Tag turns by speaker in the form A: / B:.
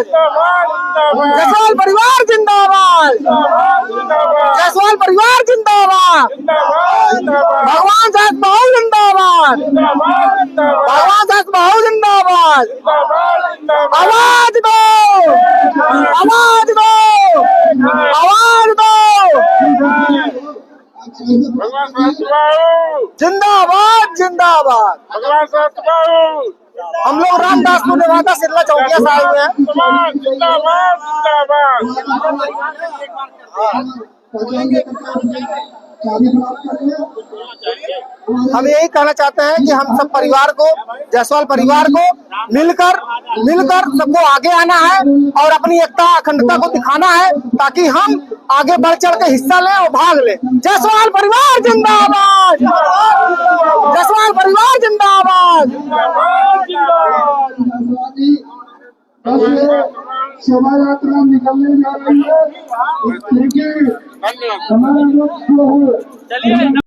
A: जिंदाबाद, जायसवाल परिवार जिंदाबाद, जायसवाल परिवार जिंदाबाद, भगवान साहब बहु जिंदाबाद, भगवान साहब बहु जिंदाबाद। आवाज दो, आवाज दो, आवाज दो। जिंदाबाद जिंदाबाद। हम लोग रामदासपुर नेवादा सिरला चौकिया से आए हुए हैं। हम यही कहना चाहते हैं कि हम सब परिवार को, जायसवाल परिवार को मिलकर सबको आगे आना है और अपनी एकता अखंडता को दिखाना है, ताकि हम आगे बढ़ चढ़ के हिस्सा लें और भाग लें। जायसवाल परिवार जिंदाबाद, जायसवाल परिवार जिंदाबाद।
B: शोभा यात्रा निकलने जा रही है, क्योंकि हमारे लोग